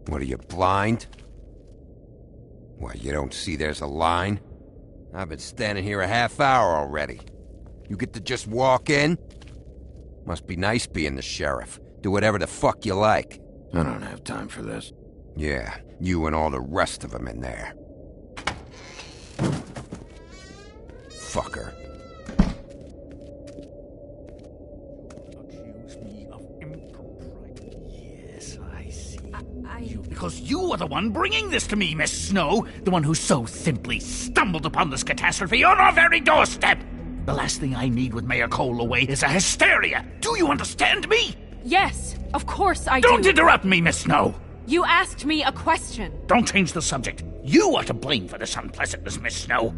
What, are you blind? What, you don't see there's a line? I've been standing here a half hour already. You get to just walk in? Must be nice being the sheriff. Do whatever the fuck you like. I don't have time for this. Yeah, you and all the rest of them in there. Fucker. Accuse me of impropriety. Yes, I see. Because you are the one bringing this to me, Miss Snow. The one who so simply stumbled upon this catastrophe on our very doorstep. The last thing I need with Mayor Cole away is a hysteria. Do you understand me? Yes, of course I do. Don't interrupt me, Miss Snow. You asked me a question. Don't change the subject. You are to blame for this unpleasantness, Miss Snow.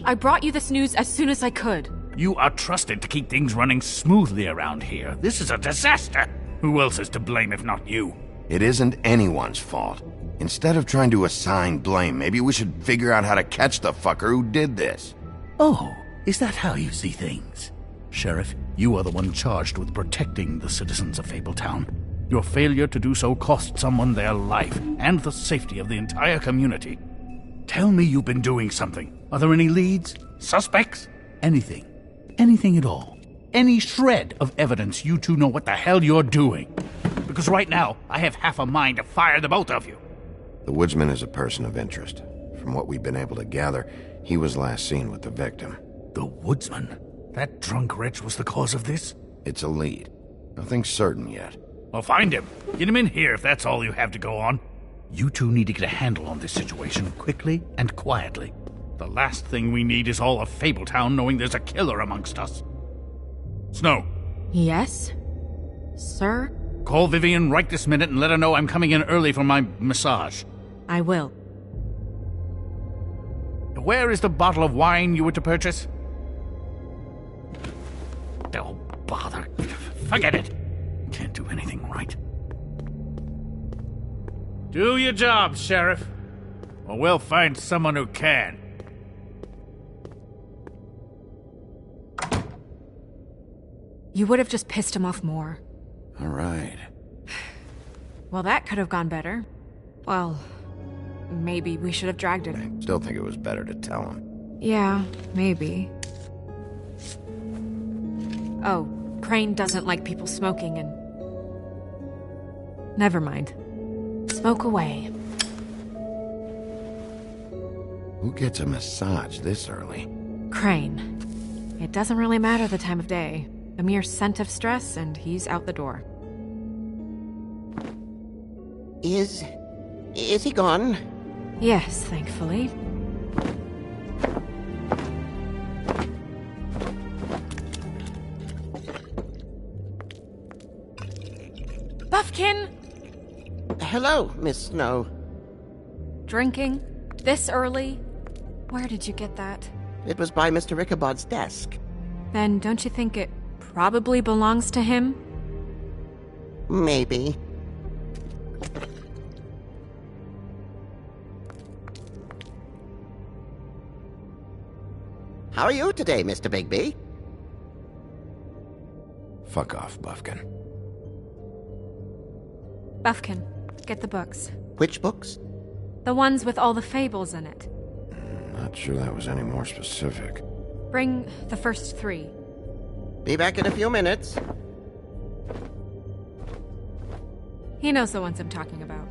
I brought you this news as soon as I could. You are trusted to keep things running smoothly around here. This is a disaster. Who else is to blame if not you? It isn't anyone's fault. Instead of trying to assign blame, maybe we should figure out how to catch the fucker who did this. Oh, is that how you see things? Sheriff, you are the one charged with protecting the citizens of Fabletown. Your failure to do so cost someone their life and the safety of the entire community. Tell me you've been doing something. Are there any leads? Suspects? Anything. Anything at all. Any shred of evidence you two know what the hell you're doing. Because right now, I have half a mind to fire the both of you. The woodsman is a person of interest. From what we've been able to gather, he was last seen with the victim. The woodsman? That drunk wretch was the cause of this? It's a lead. Nothing certain yet. Well, find him. Get him in here if that's all you have to go on. You two need to get a handle on this situation quickly and quietly. The last thing we need is all of Fabletown knowing there's a killer amongst us. Snow, Yes? Sir? call Vivian right this minute and let her know I'm coming in early for my massage. I will. Where is the bottle of wine you were to purchase? Oh, bother. Forget it. Can't do anything right. Do your job, Sheriff, or we'll find someone who can. You would have just pissed him off more. All right. Well, that could have gone better. Well, maybe we should have dragged it. I still think it was better to tell him. Yeah, maybe. Oh, Crane doesn't like people smoking and... Never mind. Smoke away. Who gets a massage this early? Crane. It doesn't really matter the time of day. A mere scent of stress and he's out the door. Is he gone? Yes, thankfully. Buffkin! Hello, Miss Snow. Drinking? This early? Where did you get that? It was by Mr. Ichabod's desk. Then don't you think it probably belongs to him? Maybe. How are you today, Mr. Bigby? Fuck off, Buffkin. Buffkin, get the books. Which books? The ones with all the fables in it. Not sure that was any more specific. Bring the first 3. Be back in a few minutes. He knows the ones I'm talking about.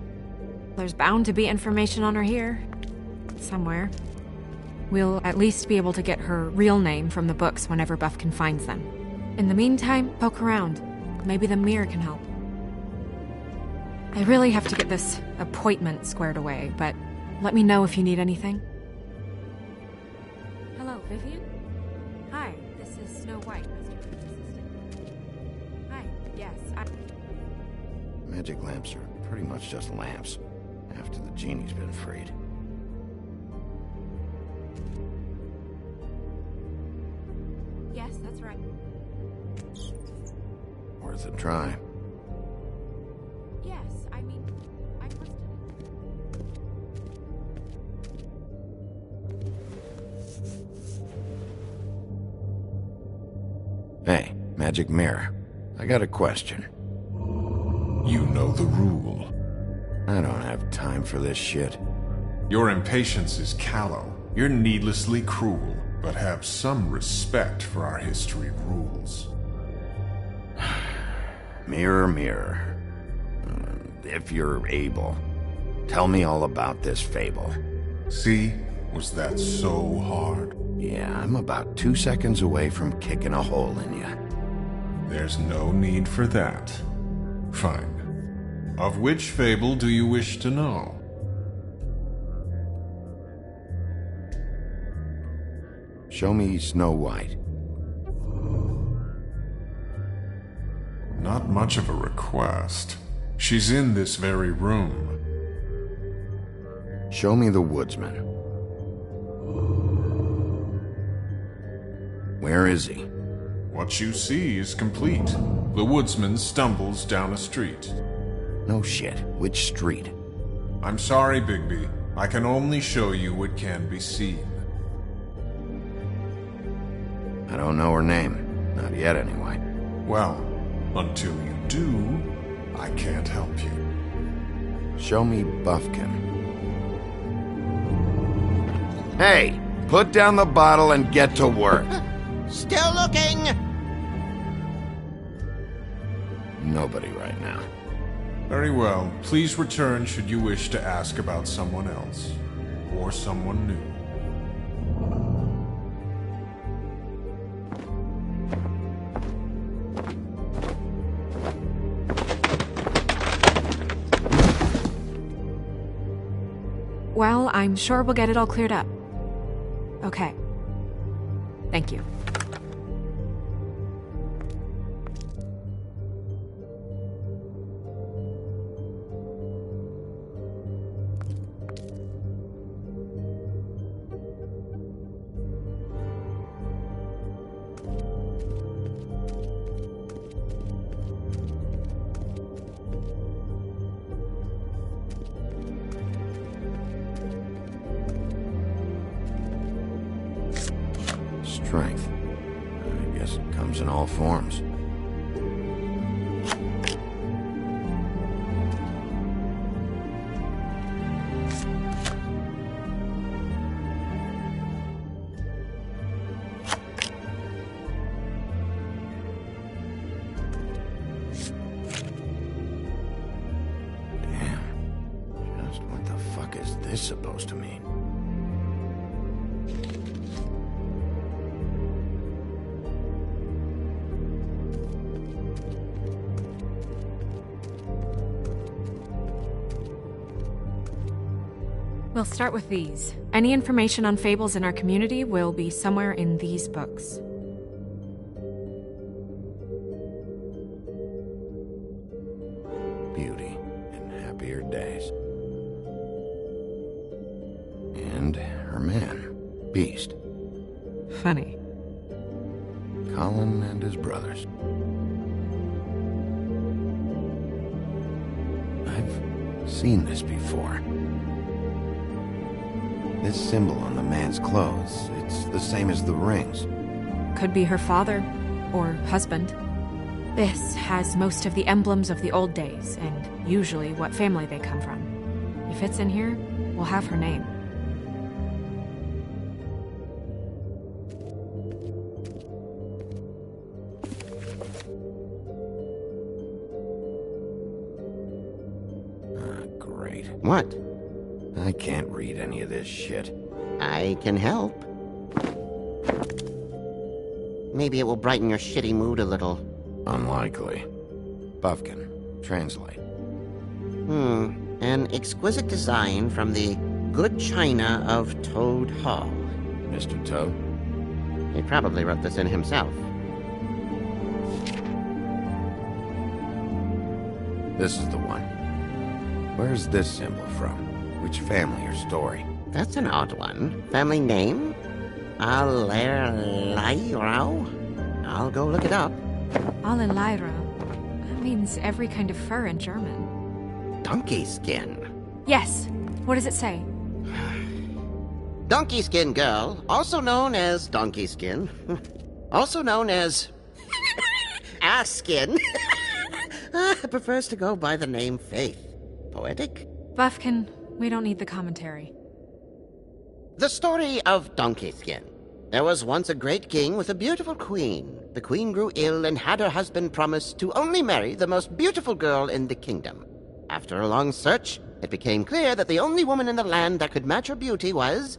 There's bound to be information on her here. Somewhere. We'll at least be able to get her real name from the books whenever Buffkin finds them. In the meantime, poke around. Maybe the mirror can help. I really have to get this appointment squared away, but let me know if you need anything. Hello, Vivian? Hi, this is Snow White, Mr. Crew's assistant. Hi, yes, Magic lamps are pretty much just lamps, after the genie's been freed. Yes, that's right. Worth a try. Yes, I mean, I trusted it. Hey, magic mirror. I got a question. You know the rule. I don't have time for this shit. Your impatience is callow. You're needlessly cruel, but have some respect for our history rules. Mirror, mirror. If you're able, tell me all about this fable. See? Was that so hard? Yeah, I'm about 2 seconds away from kicking a hole in you. There's no need for that. Fine. Of which fable do you wish to know? Show me Snow White. Not much of a request. She's in this very room. Show me the woodsman. Where is he? What you see is complete. The woodsman stumbles down a street. No shit. Which street? I'm sorry, Bigby. I can only show you what can be seen. I don't know her name. Not yet, anyway. Well, until you do, I can't help you. Show me Buffkin. Hey! Put down the bottle and get to work. Still looking! Nobody right now. Very well. Please return should you wish to ask about someone else. Or someone new. Well, I'm sure we'll get it all cleared up. Okay. Thank you. Strength. I guess it comes in all forms. Damn. Just what the fuck is this supposed to mean? We'll start with these. Any information on fables in our community will be somewhere in these books. Beauty and happier days. And her man, Beast. Funny. Colin and his brothers. I've seen this before. This symbol on the man's clothes, it's the same as the rings. Could be her father or husband. This has most of the emblems of the old days, and usually what family they come from. If it's in here, we'll have her name. Great. What? I can't read any of this shit. I can help. Maybe it will brighten your shitty mood a little. Unlikely. Buffkin, translate. An exquisite design from the good china of Toad Hall. Mr. Toad? He probably wrote this in himself. This is the one. Where's this symbol from? Which family or story? That's an odd one. Family name? Allerleirauh? I'll go look it up. Allerleirauh. That means every kind of fur in German. Donkey skin. Yes. What does it say? Donkey skin girl, also known as donkey skin. Also known as ass skin. Prefers to go by the name Faith. Poetic? Buffkin, we don't need the commentary. The story of Donkey Skin. There was once a great king with a beautiful queen. The queen grew ill and had her husband promise to only marry the most beautiful girl in the kingdom. After a long search, it became clear that the only woman in the land that could match her beauty was...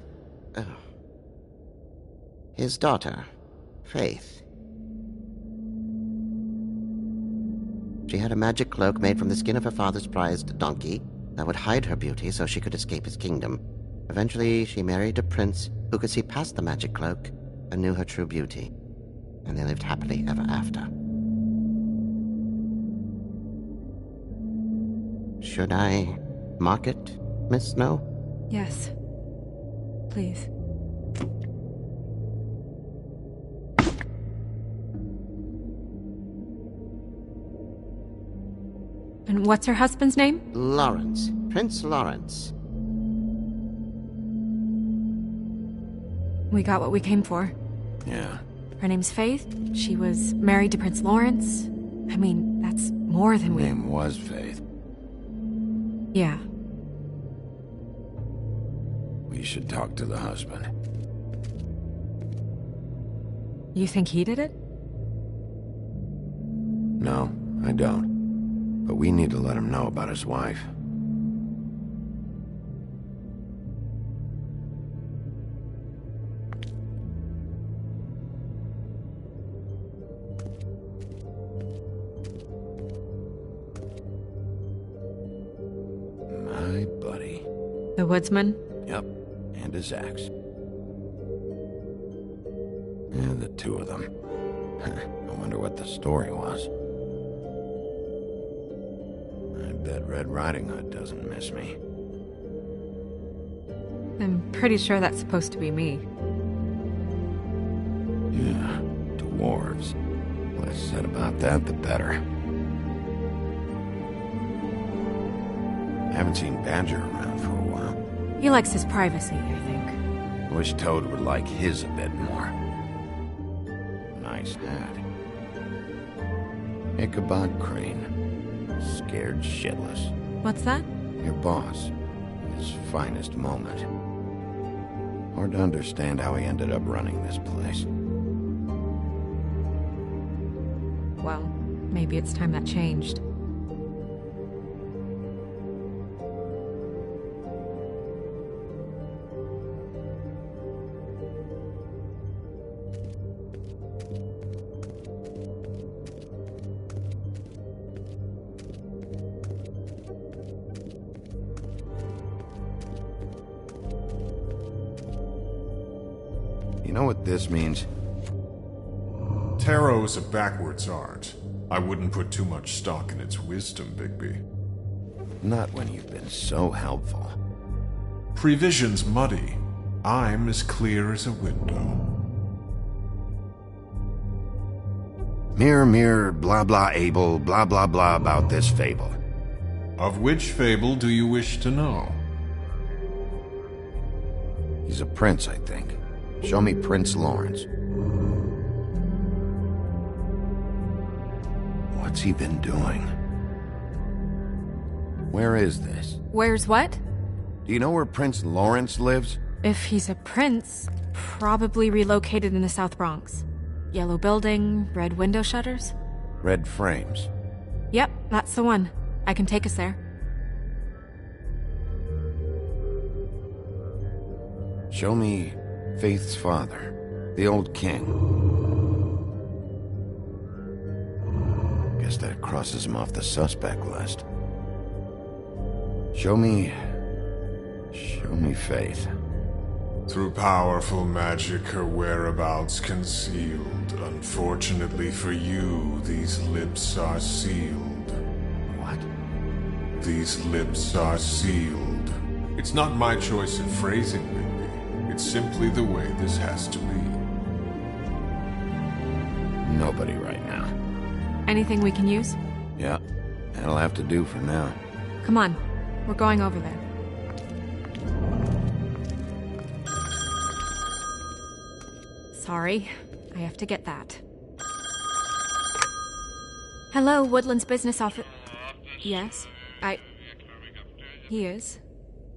his daughter, Faith. She had a magic cloak made from the skin of her father's prized donkey that would hide her beauty so she could escape his kingdom. Eventually, she married a prince who could see past the magic cloak and knew her true beauty. And they lived happily ever after. Should I mark it, Miss Snow? Yes. Please. And what's her husband's name? Lawrence. Prince Lawrence. We got what we came for. Yeah. Her name's Faith. She was married to Prince Lawrence. I mean, that's more than we... Her name was Faith. Yeah. We should talk to the husband. You think he did it? No, I don't. But we need to let him know about his wife. My buddy. The woodsman? Yep, and his axe. Yeah, the two of them. I wonder what the story was. I bet Red Riding Hood doesn't miss me. I'm pretty sure that's supposed to be me. Yeah, dwarves. Less said about that, the better. I haven't seen Badger around for a while. He likes his privacy, I think. I wish Toad would like his a bit more. Nice hat. Ichabod Crane. Scared shitless. What's that? Your boss. His finest moment. Hard to understand how he ended up running this place. Well, maybe it's time that changed. You know what this means? Tarot is a backwards art. I wouldn't put too much stock in its wisdom, Bigby. Not when you've been so helpful. Prevision's muddy. I'm as clear as a window. Mirror, mirror, blah blah able, blah blah blah about this fable. Of which fable do you wish to know? He's a prince, I think. Show me Prince Lawrence. What's he been doing? Where is this? Where's what? Do you know where Prince Lawrence lives? If he's a prince, probably relocated in the South Bronx. Yellow building, red window shutters? Red frames. Yep, that's the one. I can take us there. Show me Faith's father, the old king. Guess that crosses him off the suspect list. Show me Faith. Through powerful magic, her whereabouts concealed. Unfortunately for you, these lips are sealed. What? These lips are sealed. It's not my choice of phrasing, Bigby. It's simply the way this has to be. Nobody right now. Anything we can use? Yeah, that'll have to do for now. Come on, we're going over there. Sorry, I have to get that. Hello, Woodland's business office. Yes, He is.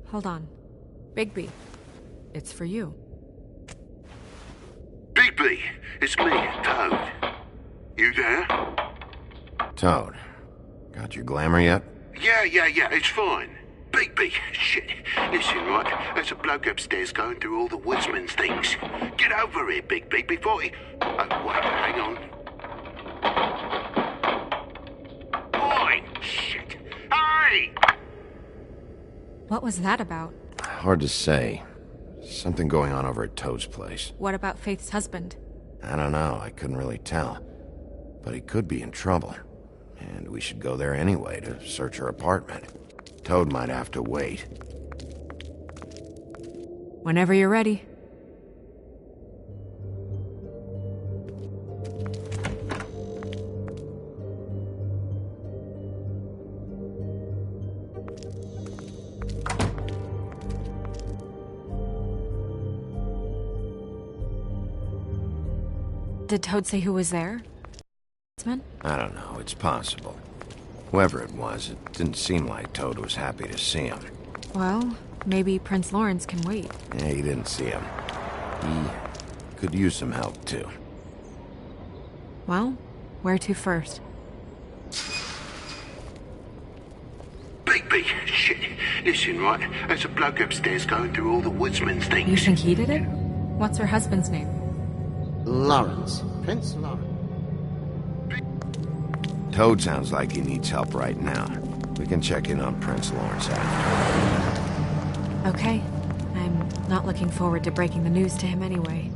Hold on. Bigby, it's for you. Bigby, it's me, Toad. You there? Toad, got your glamour yet? Yeah, it's fine. Bigby, shit. Listen, right, there's a bloke upstairs going through all the woodsman's things. Get over here, Bigby, before he... Oh, wait, hang on. Oi, shit. Hey! What was that about? Hard to say. Something going on over at Toad's place. What about Faith's husband? I don't know, I couldn't really tell. But he could be in trouble. And we should go there anyway to search her apartment. Toad might have to wait. Whenever you're ready. Did Toad say who was there? I don't know, it's possible. Whoever it was, it didn't seem like Toad was happy to see him. Well, maybe Prince Lawrence can wait. Yeah, he didn't see him. He could use some help, too. Well, where to first? Bigby, shit. Listen, right, there's a bloke upstairs going through all the woodsman's things. You think he did it? What's her husband's name? Lawrence. Prince Lawrence. Toad sounds like he needs help right now. We can check in on Prince Lawrence after. Okay. I'm not looking forward to breaking the news to him anyway.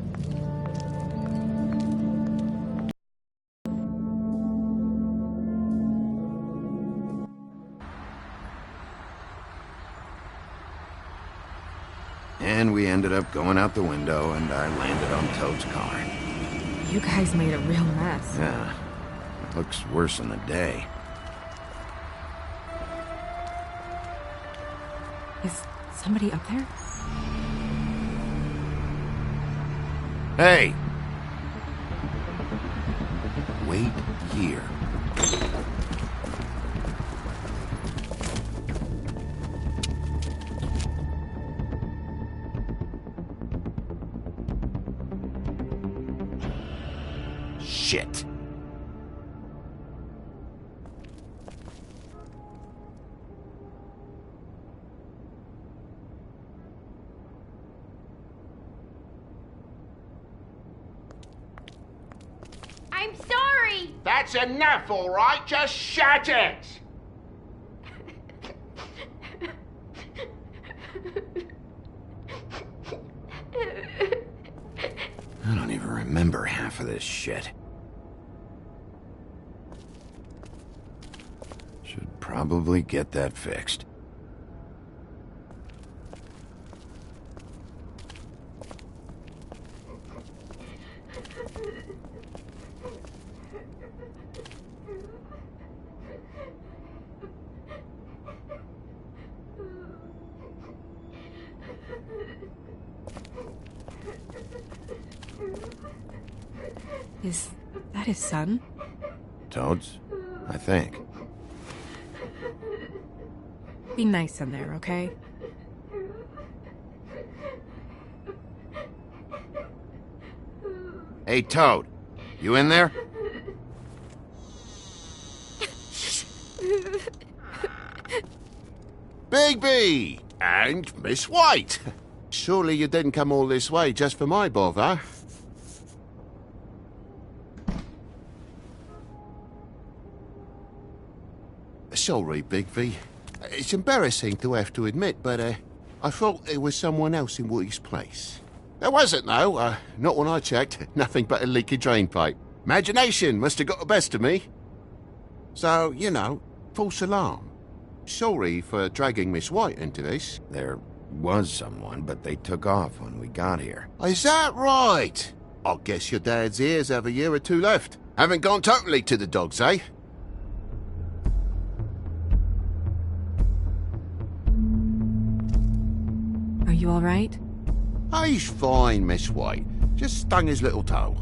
And we ended up going out the window, and I landed on Toad's car. You guys made a real mess. Yeah, it looks worse in the day. Is somebody up there? Hey! Wait here. Shit. I'm sorry! That's enough, all right? Just shut it! I don't even remember half of this shit. Should probably get that fixed. Is that his son? Toads? I think. Be nice in there, okay? Hey, Toad. You in there? Bigby! And Miss White! Surely you didn't come all this way just for my bother? Sorry, Bigby. It's embarrassing to have to admit, but I thought there was someone else in Woody's place. There wasn't, though. Not when I checked. Nothing but a leaky drain pipe. Imagination must have got the best of me. So, you know, false alarm. Sorry for dragging Miss White into this. There was someone, but they took off when we got here. Is that right? I guess your dad's ears have a year or two left. Haven't gone totally to the dogs, eh? Are you all right? He's fine, Miss White. Just stung his little toe.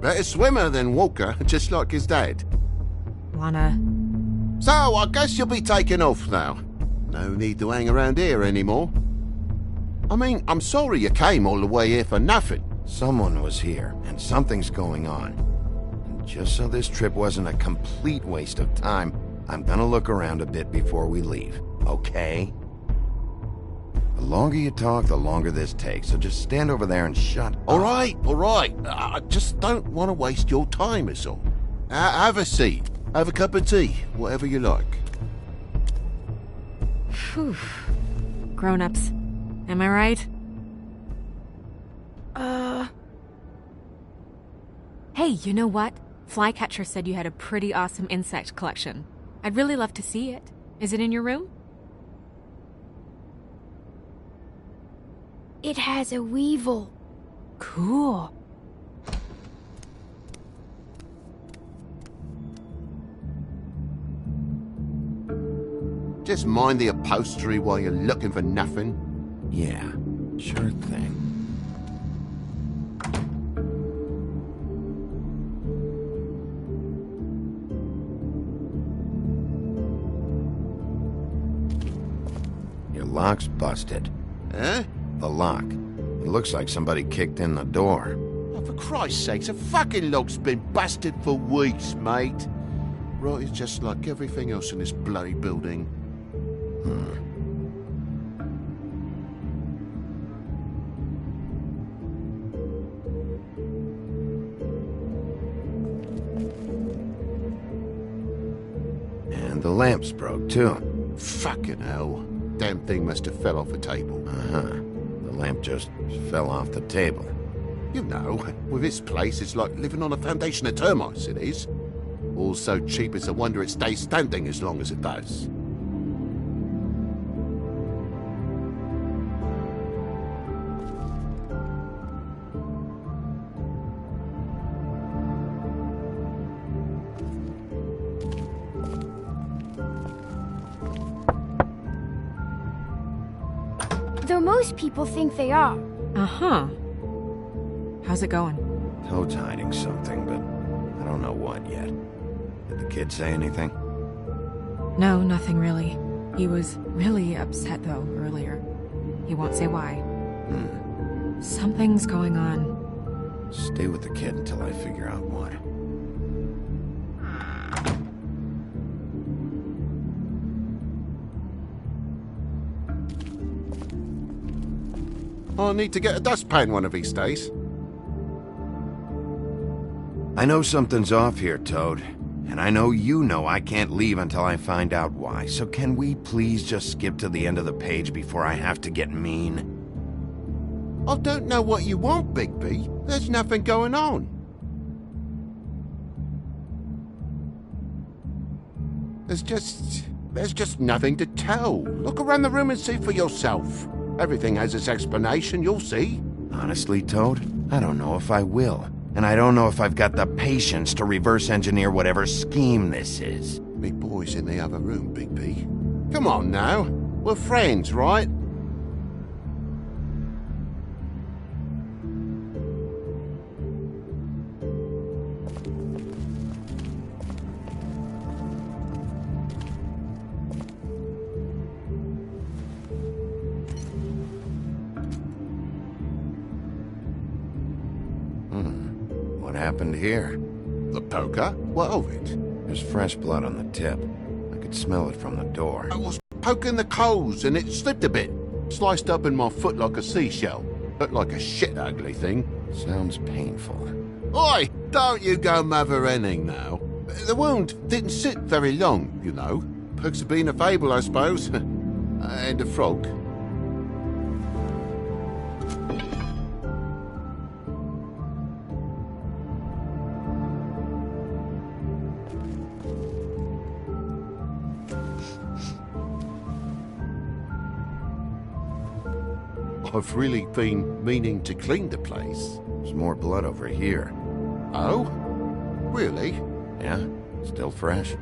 Better swimmer than walker, just like his dad. Wanna... So, I guess you'll be taking off now. No need to hang around here anymore. I mean, I'm sorry you came all the way here for nothing. Someone was here, and something's going on. And just so this trip wasn't a complete waste of time, I'm gonna look around a bit before we leave, okay? The longer you talk, the longer this takes, so just stand over there and shut up. All right. I just don't want to waste your time, is all. Have a seat. Have a cup of tea, whatever you like. Phew. Grown-ups. Am I right? Hey, you know what? Flycatcher said you had a pretty awesome insect collection. I'd really love to see it. Is it in your room? It has a weevil. Cool. Just mind the upholstery while you're looking for nothing. Yeah, sure thing. Your lock's busted. Eh? The lock. It looks like somebody kicked in the door. Oh, for Christ's sakes, the fucking lock's been busted for weeks, mate. Right, it's just like everything else in this bloody building. And the lamp's broke, too. Fucking hell. Damn thing must have fell off a table. Uh-huh. The lamp just fell off the table. You know, with this place, it's like living on a foundation of termites, it is. All so cheap it's a wonder it stays standing as long as it does. Though most people think they are. Uh-huh. How's it going? Toad's hiding something, but I don't know what yet. Did the kid say anything? No, nothing really. He was really upset, though, earlier. He won't say why. Something's going on. Stay with the kid until I figure out what. I'll need to get a dustpan one of these days. I know something's off here, Toad. And I know you know I can't leave until I find out why. So can we please just skip to the end of the page before I have to get mean? I don't know what you want, Bigby. There's nothing going on. There's just nothing to tell. Look around the room and see for yourself. Everything has its explanation, you'll see. Honestly, Toad, I don't know if I will. And I don't know if I've got the patience to reverse engineer whatever scheme this is. Me boy's in the other room, Bigby. Come on now. We're friends, right? What happened here? The poker? What of it? There's fresh blood on the tip. I could smell it from the door. I was poking the coals and it slipped a bit. Sliced up in my foot like a seashell. Looked like a shit ugly thing. Sounds painful. Oi! Don't you go mother-henning now. The wound didn't sit very long, you know. Perks have been a fable, I suppose. And a frog. I've really been meaning to clean the place. There's more blood over here. Oh? Really? Yeah? Still fresh?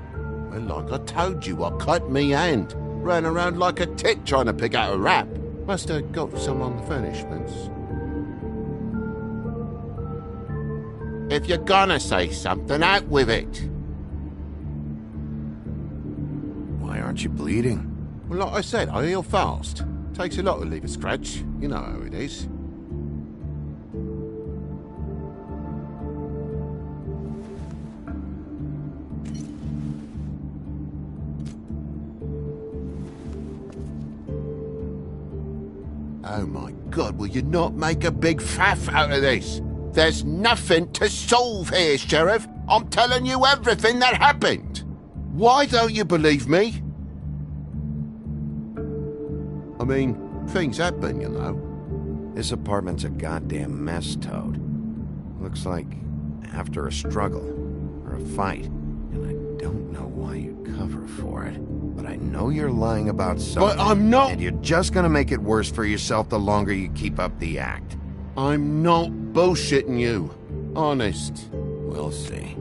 Well, like I told you, I cut me hand. Ran around like a tit trying to pick out a wrap. Must have got some on the furnishments. If you're gonna say something, out with it. Why aren't you bleeding? Well, like I said, I heal fast. Takes a lot to leave a scratch. You know how it is. Oh my God, will you not make a big faff out of this? There's nothing to solve here, Sheriff. I'm telling you everything that happened. Why don't you believe me? I mean, things happen, you know. This apartment's a goddamn mess, Toad. Looks like after a struggle or a fight. And I don't know why you cover for it. But I know you're lying about something. But I'm not! And you're just gonna make it worse for yourself the longer you keep up the act. I'm not bullshitting you. Honest. We'll see.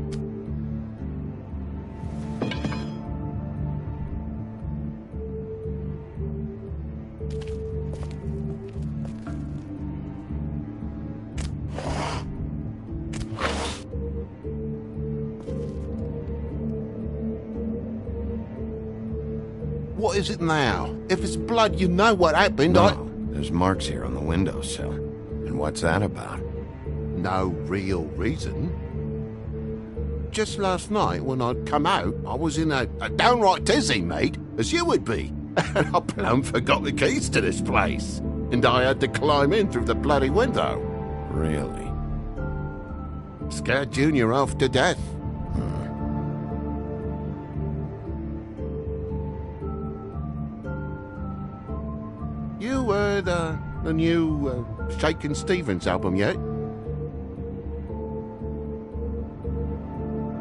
What is it now? If it's blood, you know what happened. No, there's marks here on the windowsill. And what's that about? No real reason. Just last night, when I'd come out, I was in a downright tizzy, mate, as you would be. And I plumb forgot the keys to this place. And I had to climb in through the bloody window. Really? Scared Junior off to death. You heard the new Shakin' Stevens album yet?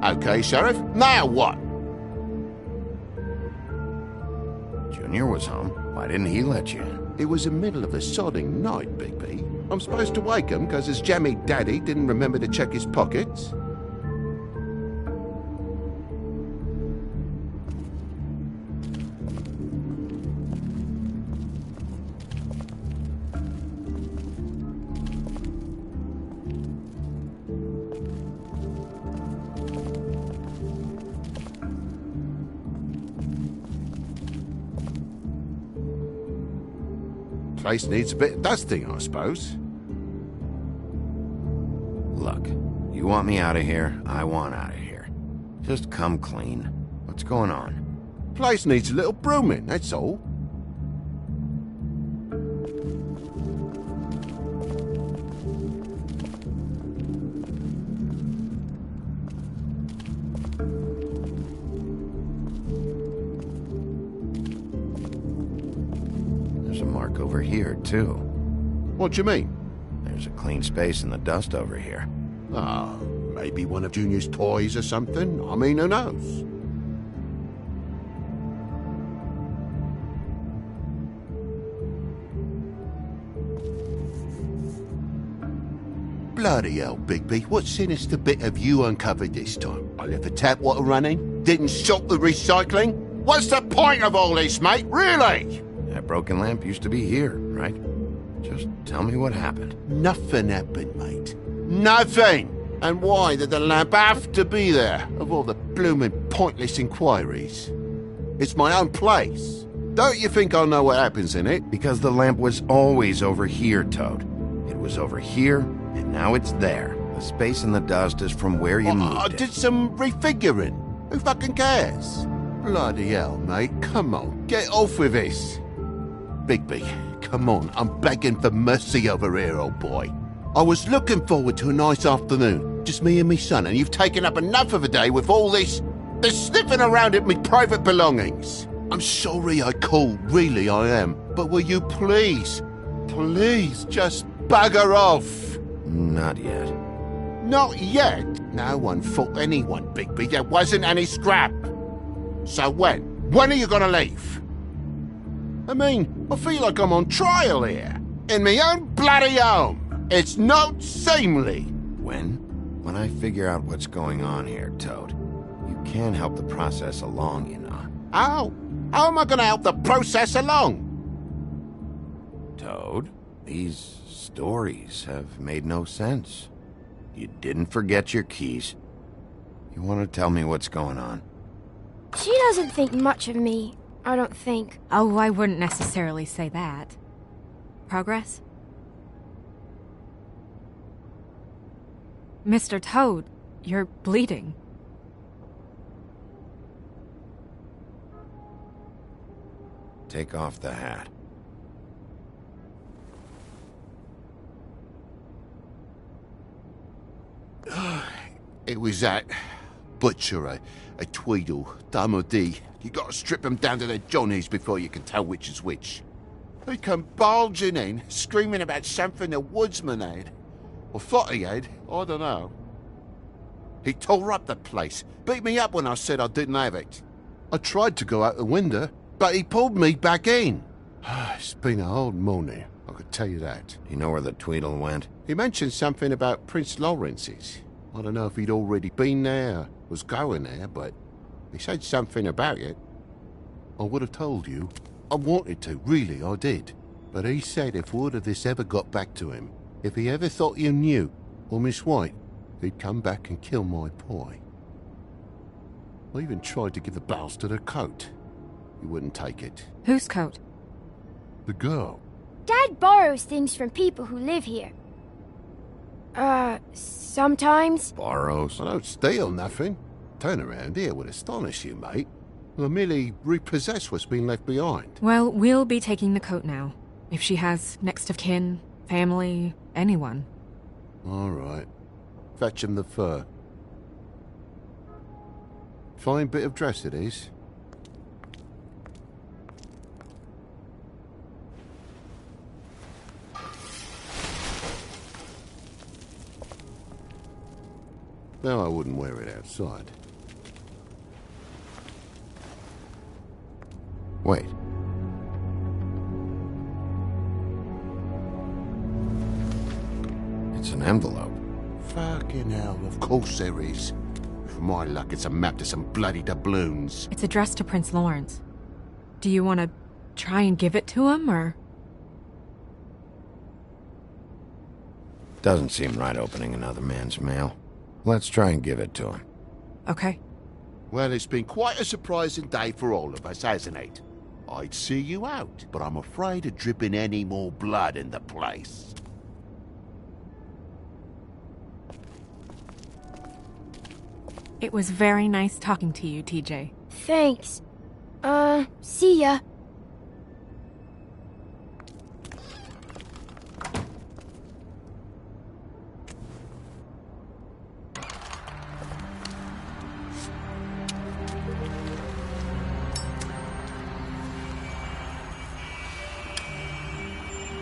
Okay, Sheriff, now what? Junior was home. Why didn't he let you in? It was the middle of a sodding night, Bigby. I'm supposed to wake him because his jammy daddy didn't remember to check his pockets. Place needs a bit of dusting, I suppose. Look, you want me out of here, I want out of here. Just come clean. What's going on? Place needs a little brooming, that's all. There's a mark over here, too. What do you mean? There's a clean space in the dust over here. Ah, maybe one of Junior's toys or something. I mean, who knows? Bloody hell, Bigby. What sinister bit have you uncovered this time? I left the tap water running? Didn't stop the recycling? What's the point of all this, mate? Really? That broken lamp used to be here, right? Just tell me what happened. Nothing happened, mate. Nothing! And why did the lamp have to be there, of all the blooming pointless inquiries? It's my own place. Don't you think I know what happens in it? Because the lamp was always over here, Toad. It was over here, and now it's there. The space in the dust is from where you moved I it. did some refiguring. Who fucking cares? Bloody hell, mate. Come on, get off with this. Bigby, come on. I'm begging for mercy over here, old boy. I was looking forward to a nice afternoon. Just me and me son, and you've taken up enough of a day with all this sniffing around at me private belongings. I'm sorry I called, really I am. But will you please just bugger off? Not yet. Not yet? No one fought anyone, Bigby. There wasn't any scrap. So when? When are you gonna leave? I mean, I feel like I'm on trial here. In my own bloody home. It's not seemly. When? When I figure out what's going on here, Toad. You can help the process along, you know. How? How am I gonna help the process along? Toad, these stories have made no sense. You didn't forget your keys. You want to tell me what's going on? She doesn't think much of me, I don't think. Oh, I wouldn't necessarily say that. Progress? Mr. Toad, you're bleeding. Take off the hat. It was that butcher, a Tweedle, Dum or D. You gotta strip them down to their johnnies before you can tell which is which. He come bulging in, screaming about something the woodsman had. Or thought he had, I don't know. He tore up the place, beat me up when I said I didn't have it. I tried to go out the window, but he pulled me back in. It's been a hard morning, I could tell you that. You know where the Tweedle went? He mentioned something about Prince Lawrence's. I don't know if he'd already been there, or was going there, but he said something about it. I would have told you. I wanted to, really, I did. But he said if word of this ever got back to him, if he ever thought you knew, or Miss White, he'd come back and kill my boy. I even tried to give the bastard a coat. He wouldn't take it. Whose coat? The girl. Dad borrows things from people who live here. Sometimes. Borrows. I don't steal nothing. Turn around here would astonish you, mate. I merely repossess what's been left behind. Well, we'll be taking the coat now. If she has next of kin, family, anyone. All right. Fetch him the fur. Fine bit of dress it is. No, I wouldn't wear it outside. Wait. It's an envelope. Fucking hell, of course there is. For my luck, it's a map to some bloody doubloons. It's addressed to Prince Lawrence. Do you want to try and give it to him, or...? Doesn't seem right opening another man's mail. Let's try and give it to him. Okay. Well, it's been quite a surprising day for all of us, hasn't it? I'd see you out, but I'm afraid of dripping any more blood in the place. It was very nice talking to you, TJ. Thanks. See ya.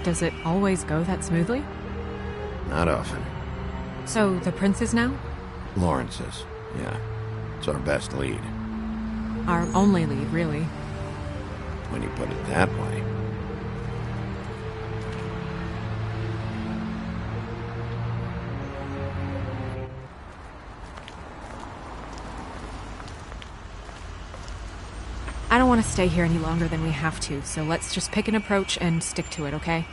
Does it always go that smoothly? Not often. So, the prince's now? Lawrence's, yeah. It's our best lead. Our only lead, really. When you put it that way. I don't want to stay here any longer than we have to, so let's just pick an approach and stick to it, okay?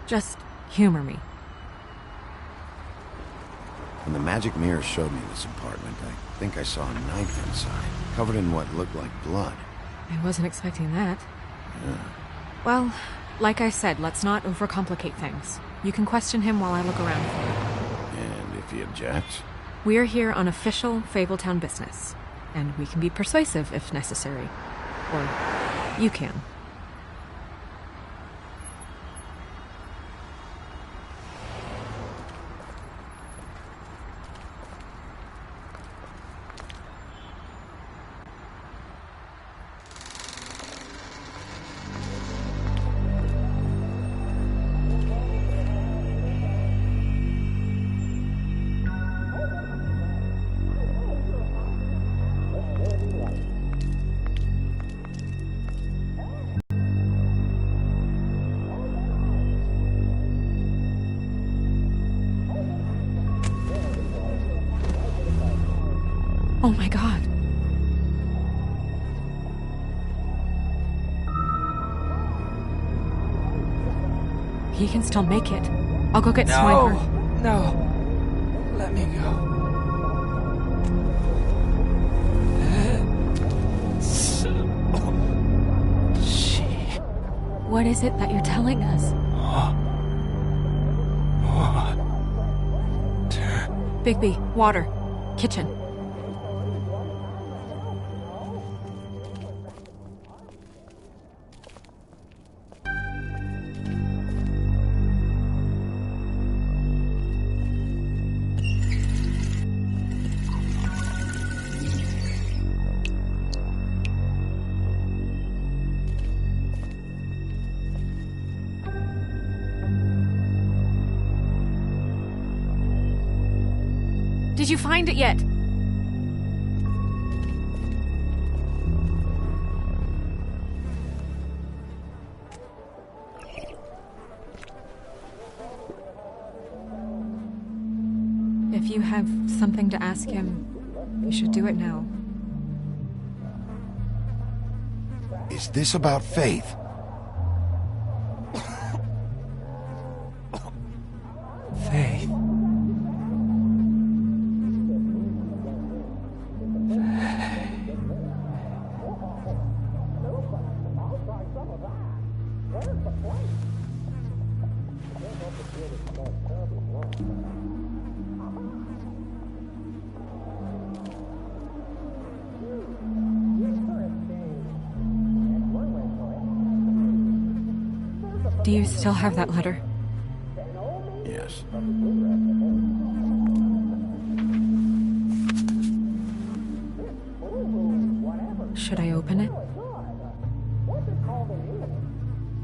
Just humor me. When the magic mirror showed me this apartment, I think I saw a knife inside, covered in what looked like blood. I wasn't expecting that. Yeah. Well, like I said, let's not overcomplicate things. You can question him while I look around for you. And if he objects? We're here on official Fabletown business, and we can be persuasive if necessary. Or you can. Oh my god. He can still make it. I'll go get Swiper. No. Let me go. What is it that you're telling us? Bigby, water. Kitchen. Did you find it yet? If you have something to ask him, you should do it now. Is this about Faith? Faith. Do you still have that letter? Yes. Should I open it?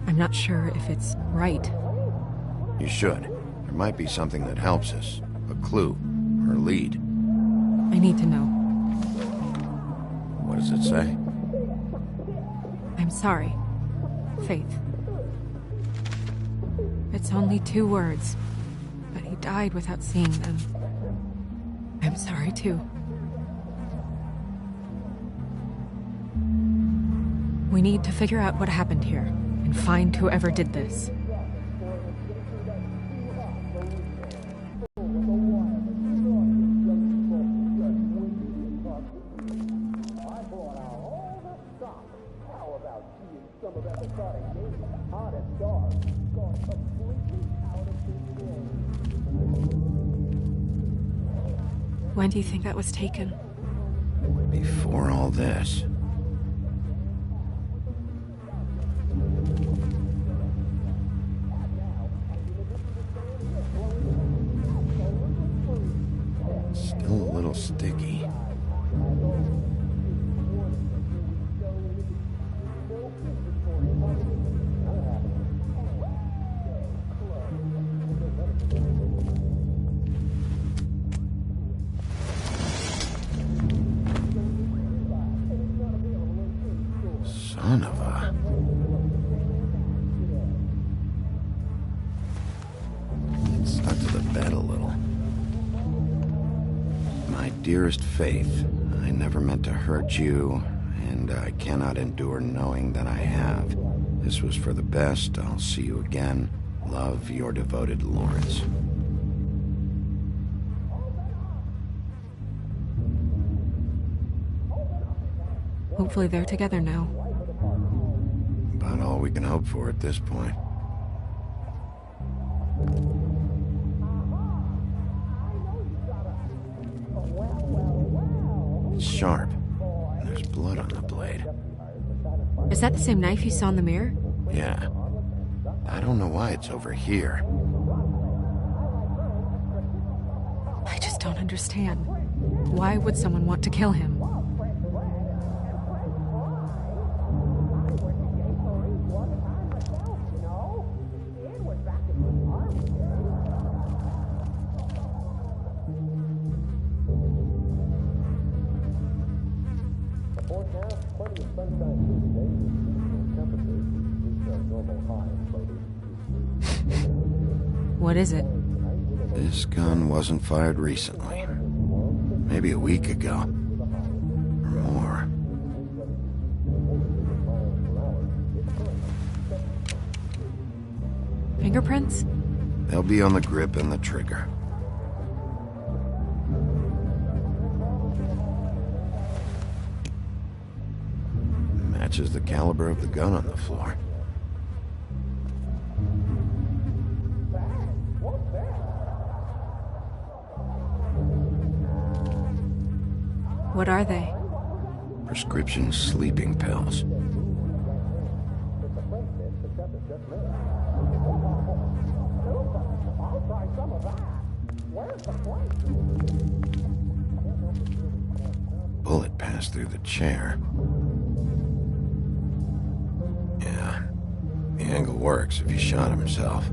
I'm not sure if it's right. You should. There might be something that helps us. A clue. Or a lead. I need to know. What does it say? I'm sorry. Faith. It's only 2 words, but he died without seeing them. I'm sorry, too. We need to figure out what happened here, and find whoever did this. When do you think that was taken? Before all this. Still a little sticky. Son of a... It's stuck to the bed a little. My dearest Faith, I never meant to hurt you, and I cannot endure knowing that I have. This was for the best. I'll see you again. Love, your devoted Lawrence. Hopefully they're together now. About all we can hope for at this point. It's sharp. And there's blood on the blade. Is that the same knife you saw in the mirror? Yeah. I don't know why it's over here. I just don't understand. Why would someone want to kill him? What is it? This gun wasn't fired recently. Maybe a week ago. Or more. Fingerprints? They'll be on the grip and the trigger. Matches the caliber of the gun on the floor. What are they? Prescription sleeping pills. Bullet passed through the chair. Yeah, the angle works if he shot himself.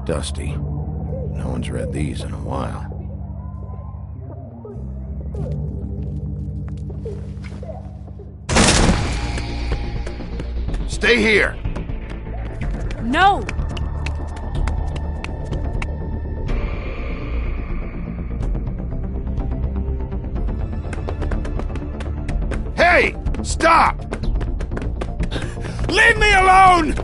Dusty. No one's read these in a while. Stay here! No! Hey! Stop! Leave me alone!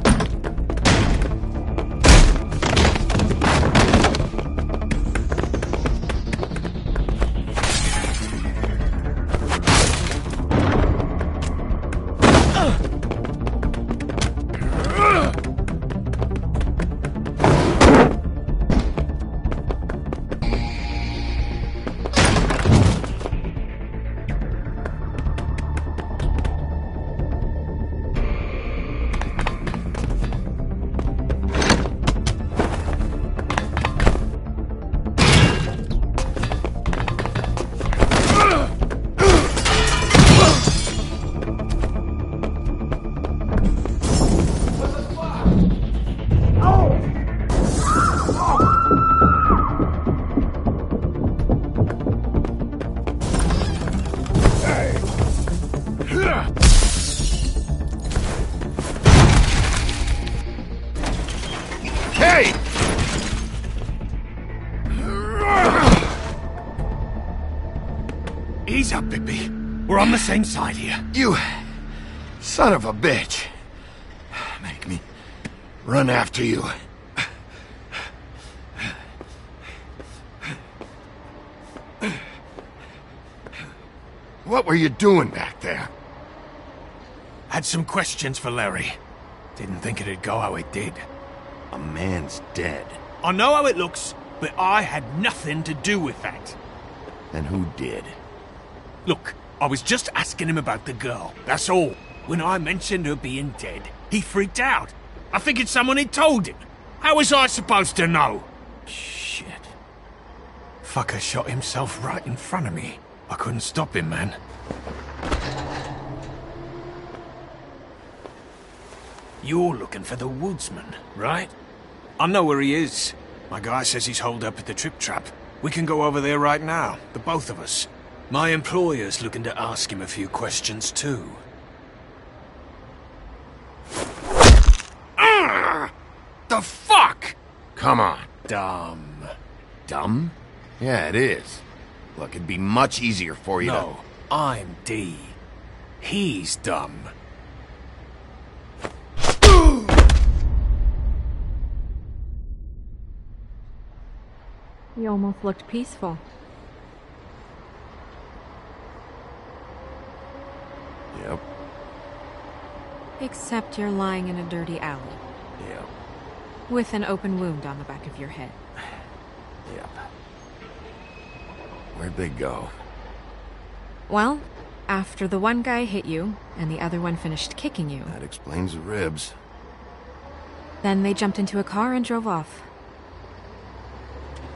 Hey! Ease up, Bigby. We're on the same side here. You son of a bitch. Make me run after you. What were you doing back there? Had some questions for Larry. Didn't think it'd go how it did. A man's dead. I know how it looks, but I had nothing to do with that. And who did? Look, I was just asking him about the girl, that's all. When I mentioned her being dead, he freaked out. I figured someone had told him. How was I supposed to know? Shit. Fucker shot himself right in front of me. I couldn't stop him, man. You're looking for the woodsman, right? I know where he is. My guy says he's holed up at the Trip Trap. We can go over there right now, the both of us. My employer's looking to ask him a few questions, too. The fuck? Come on. Dumb. Dumb? Yeah, it is. Look, it'd be much easier for you No, I'm D. He's dumb. You almost looked peaceful. Yep. Except you're lying in a dirty alley. Yep. With an open wound on the back of your head. Yep. Where'd they go? Well, after the one guy hit you, and the other one finished kicking you, That explains the ribs. then they jumped into a car and drove off.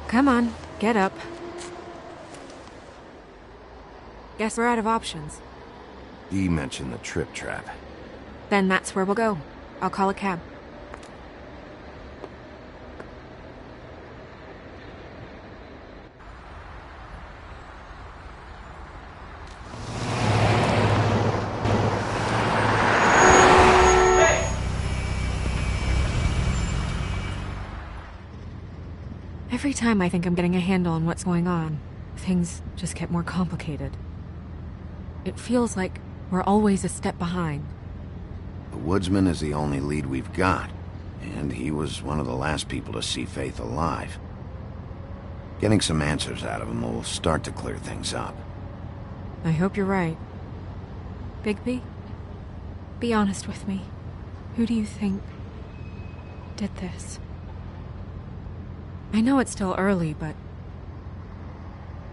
Come on, get up. Guess we're out of options. Dee mentioned the Trip Trap. Then that's where we'll go. I'll call a cab. Every time I think I'm getting a handle on what's going on, things just get more complicated. It feels like we're always a step behind. The woodsman is the only lead we've got, and he was one of the last people to see Faith alive. Getting some answers out of him will start to clear things up. I hope you're right. Bigby, be honest with me. Who do you think did this? I know it's still early, but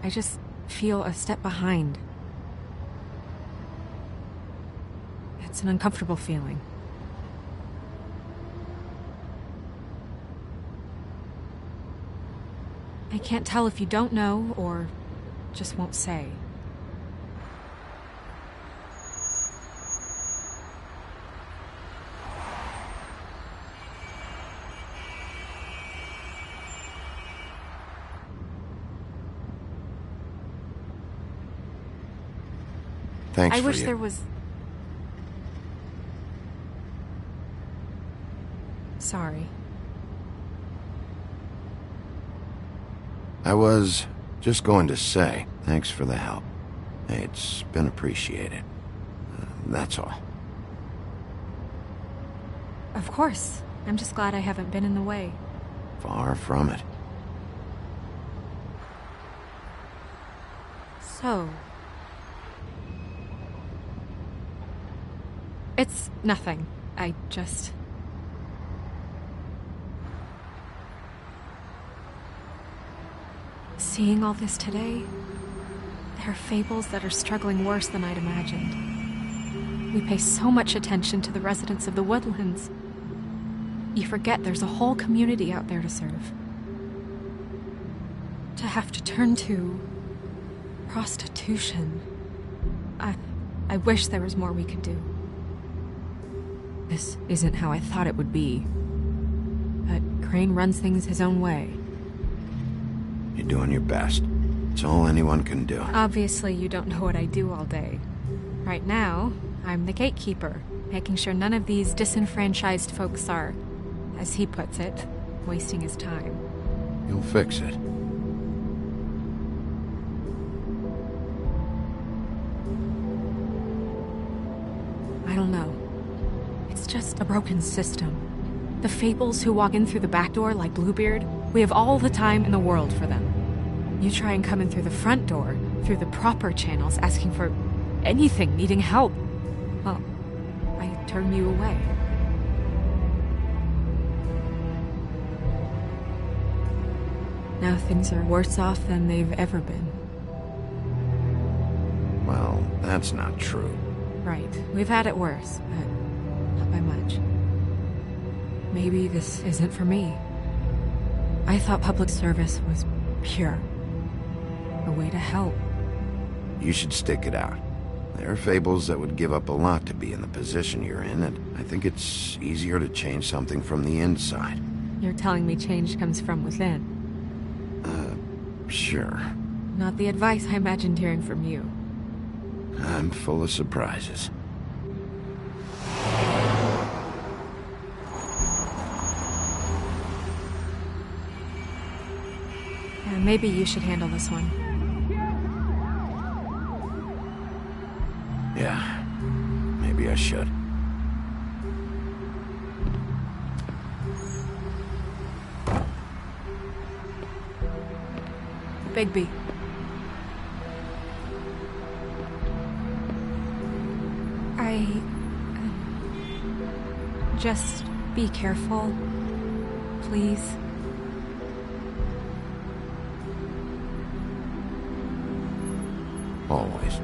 I just feel a step behind. It's an uncomfortable feeling. I can't tell if you don't know or just won't say. Thanks I for wish you. there was... Sorry. I was just going to say, thanks for the help. It's been appreciated. That's all. Of course. I'm just glad I haven't been in the way. Far from it. So... It's nothing. I just... Seeing all this today, there are fables that are struggling worse than I'd imagined. We pay so much attention to the residents of the woodlands. You forget there's a whole community out there to serve. To have to turn to... prostitution. I wish there was more we could do. This isn't how I thought it would be. But Crane runs things his own way. You're doing your best. It's all anyone can do. Obviously, you don't know what I do all day. Right now, I'm the gatekeeper, making sure none of these disenfranchised folks are, as he puts it, wasting his time. You'll fix it. I don't know. It's just a broken system. The fables who walk in through the back door like Bluebeard, we have all the time in the world for them. You try and come in through the front door, through the proper channels, asking for anything, needing help. Well, I turn you away. Now things are worse off than they've ever been. Well, that's not true. Right. We've had it worse, but not by much. Maybe this isn't for me. I thought public service was pure. A way to help. You should stick it out. There are fables that would give up a lot to be in the position you're in, and I think it's easier to change something from the inside. You're telling me change comes from within. Sure. Not the advice I imagined hearing from you. I'm full of surprises. Yeah, maybe you should handle this one. Yeah, maybe I should. Bigby. Just be careful, please. Always.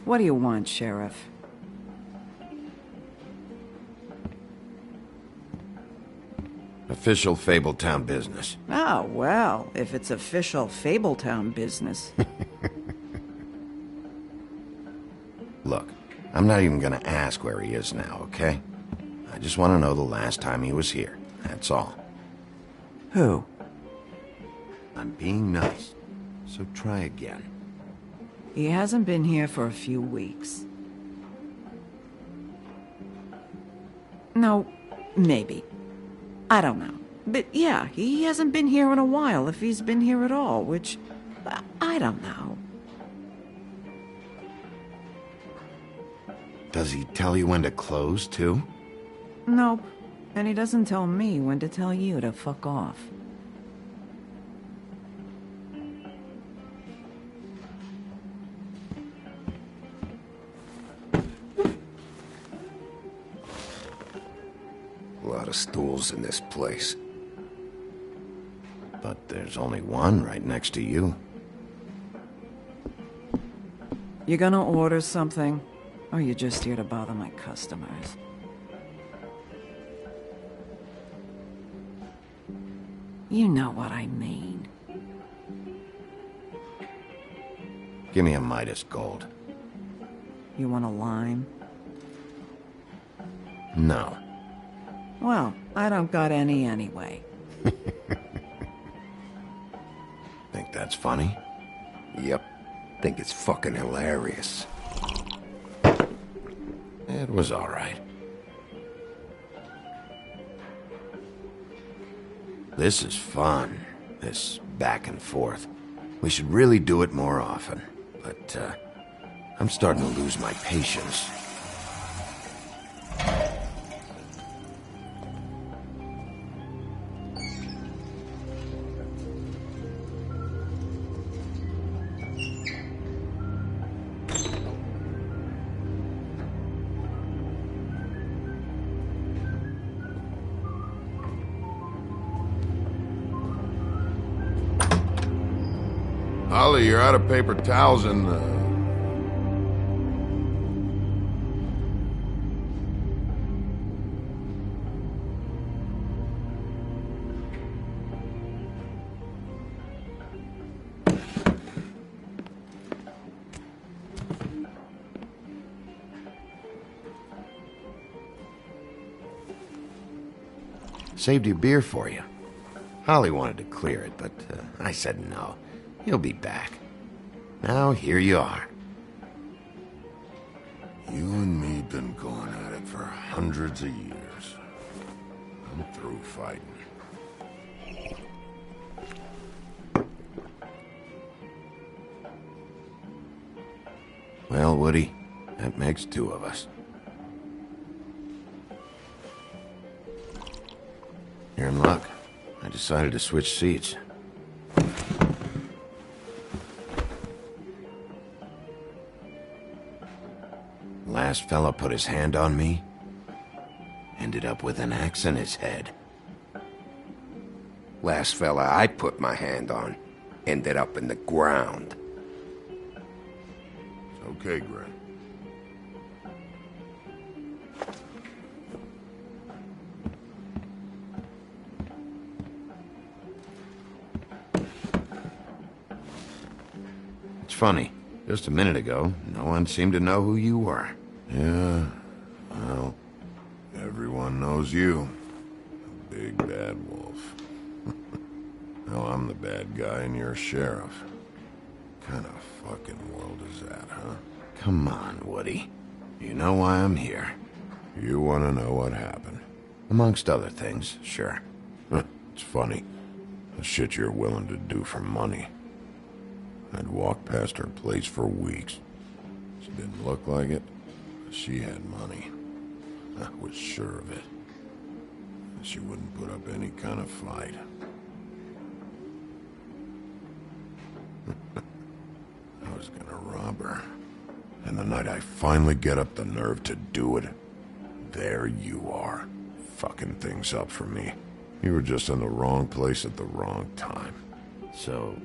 What do you want, Sheriff? Official Fabletown business. Oh, well, if it's official Fabletown business. Look, I'm not even gonna ask where he is now, okay? I just want to know the last time he was here. That's all. Who? I'm being nice, so try again. He hasn't been here for a few weeks. No, maybe. I don't know. But yeah, he hasn't been here in a while, if he's been here at all, which... I don't know. Does he tell you when to close, too? Nope. And he doesn't tell me when to tell you to fuck off. A lot of stools in this place. But there's only one right next to you. You gonna order something? Or you just here to bother my customers? You know what I mean. Give me a Midas Gold. You want a lime? No. Well, I don't got any anyway. Think that's funny? Yep. Think it's fucking hilarious. It was all right. This is fun. This back and forth. We should really do it more often. But, I'm starting to lose my patience. Holly, you're out of paper towels and, Saved your beer for you. Holly wanted to clear it, but I said no. He'll be back. Now here you are. You and me been going at it for hundreds of years. I'm through fighting. Well, Woody, that makes two of us. You're in luck. I decided to switch seats. Last fella put his hand on me, ended up with an axe in his head. Last fella I put my hand on ended up in the ground. It's okay, Gren. It's funny. Just a minute ago, no one seemed to know who you were. Yeah, well, everyone knows you. The big bad wolf. Now I'm the bad guy and you're sheriff. What kind of fucking world is that, huh? Come on, Woody. You know why I'm here. You want to know what happened? Amongst other things, sure. It's funny. The shit you're willing to do for money. I'd walk past her place for weeks. She didn't look like it, but she had money. I was sure of it. She wouldn't put up any kind of fight. I was gonna rob her. And the night I finally get up the nerve to do it, there you are, fucking things up for me. You were just in the wrong place at the wrong time. So,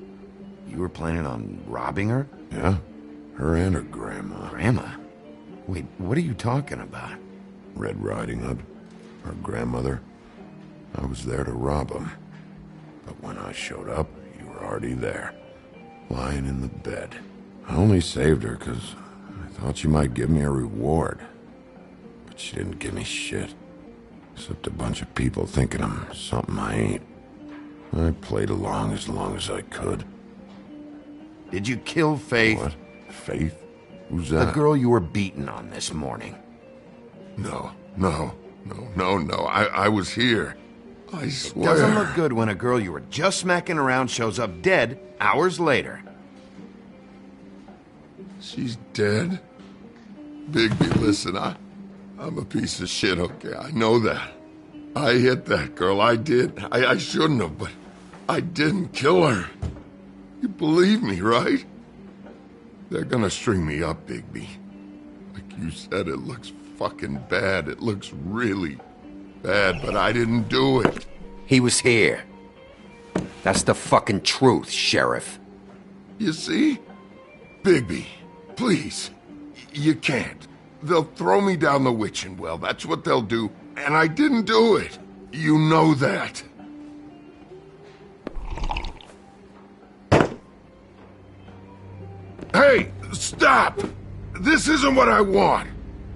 you were planning on robbing her? Yeah? Her and her grandma. Grandma? Wait, what are you talking about? Red Riding Hood. Her grandmother. I was there to rob them. But when I showed up, you were already there. Lying in the bed. I only saved her because I thought she might give me a reward. But she didn't give me shit. Except a bunch of people thinking I'm something I ain't. I played along as I could. Did you kill Faith? What? Faith? Who's that? The girl you were beating on this morning. No. I was here. I swear. It doesn't look good when a girl you were just smacking around shows up dead hours later. She's dead? Bigby, listen, I'm a piece of shit, okay? I know that. I hit that girl, I did. I shouldn't have, but I didn't kill her. You believe me, right? They're gonna string me up, Bigby. Like you said, it looks fucking bad. It looks really bad, but I didn't do it. He was here. That's the fucking truth, Sheriff. You see? Bigby, please. You can't. They'll throw me down the witching well. That's what they'll do. And I didn't do it. You know that. Hey, stop! This isn't what I want.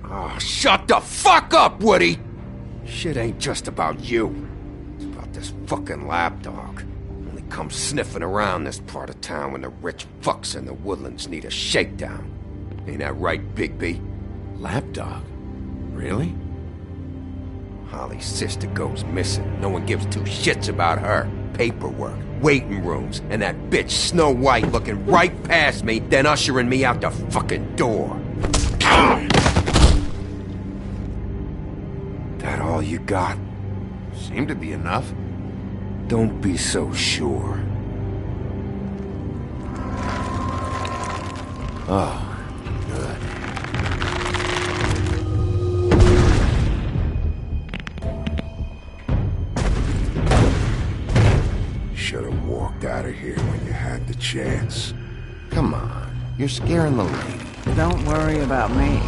Oh, shut the fuck up, Woody! Shit ain't just about you. It's about this fucking lapdog. Only comes sniffing around this part of town when the rich fucks in the woodlands need a shakedown. Ain't that right, Bigby? Lapdog? Really? Holly's sister goes missing. No one gives two shits about her. Paperwork, waiting rooms, and that bitch Snow White looking right past me, then ushering me out the fucking door. That all you got? Seemed to be enough. Don't be so sure. Oh, good. Should have walked out of here when you had the chance. Come on, you're scaring the lady. Don't worry about me.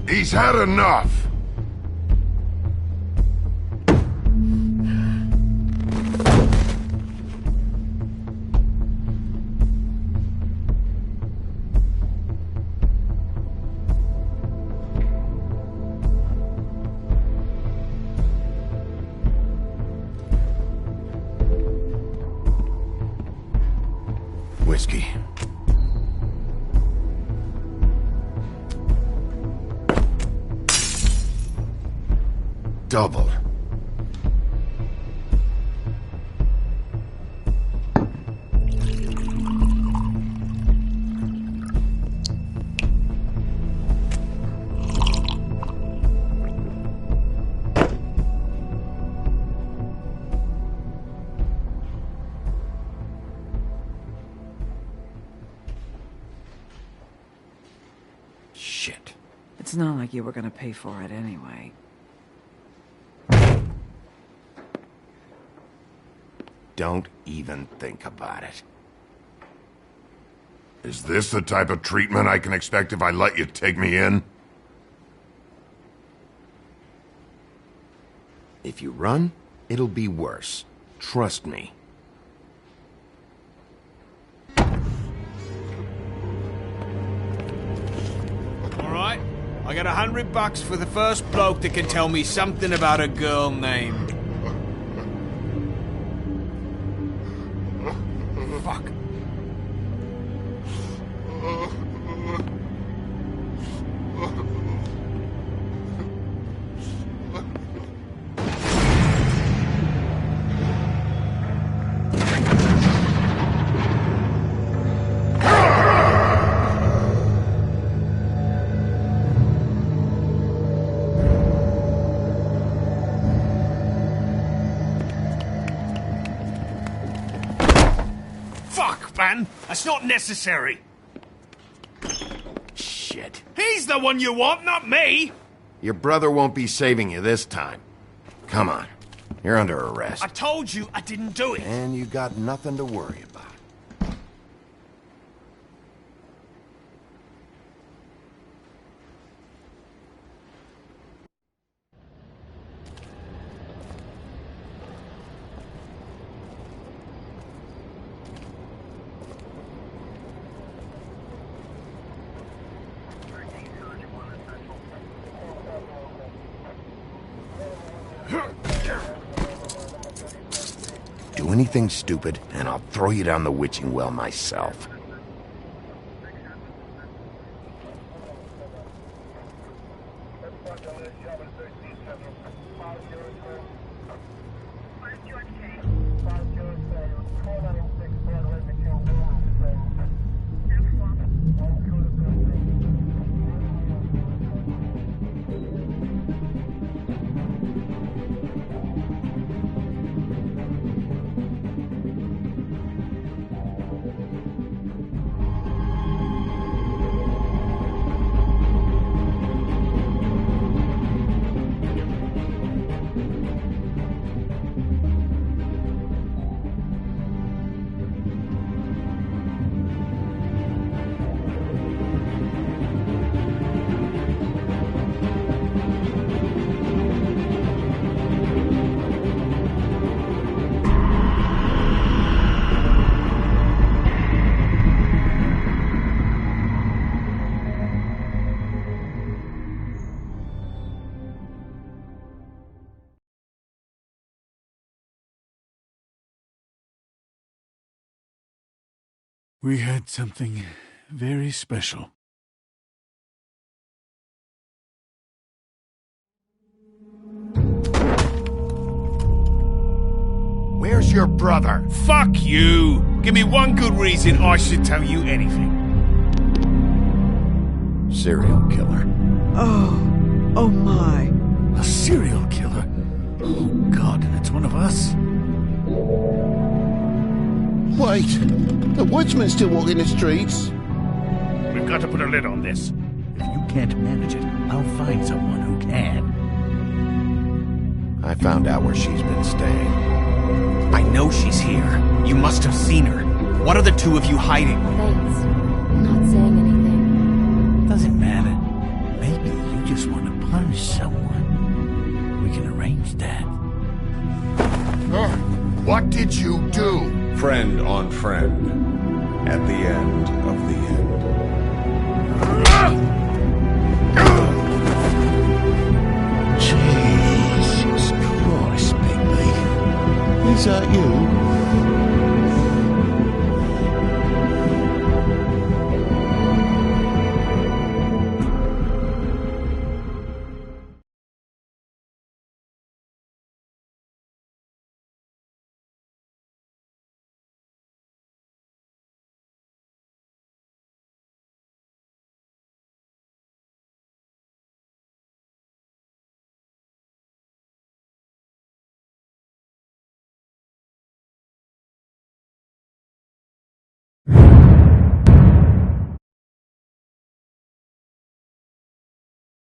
He's had enough. Whiskey. double. Shit. It's not like you were gonna pay for it anyway. Don't even think about it. Is this the type of treatment I can expect if I let you take me in? If you run, it'll be worse. Trust me. Alright, I got $100 for the first bloke that can tell me something about a girl named... Fuck. Fuck, man! That's not necessary! Shit. He's the one you want, not me! Your brother won't be saving you this time. Come on. You're under arrest. I told you I didn't do it! And you got nothing to worry about. Do anything stupid, and I'll throw you down the witching well myself. We had something very special. Where's your brother? Fuck you! Give me one good reason I should tell you anything. Serial killer. Oh my. A serial killer? Oh, God, and it's one of us? Wait, the woodsman's still walking the streets. We've got to put a lid on this. If you can't manage it, I'll find someone who can. I found out where she's been staying. I know she's here. You must have seen her. What are the two of you hiding? Thanks. I'm not saying anything. Doesn't matter. Maybe you just want to punish someone. We can arrange that. What did you do? Friend on friend. At the end of the end. Jesus Christ, Bigby. Is that you?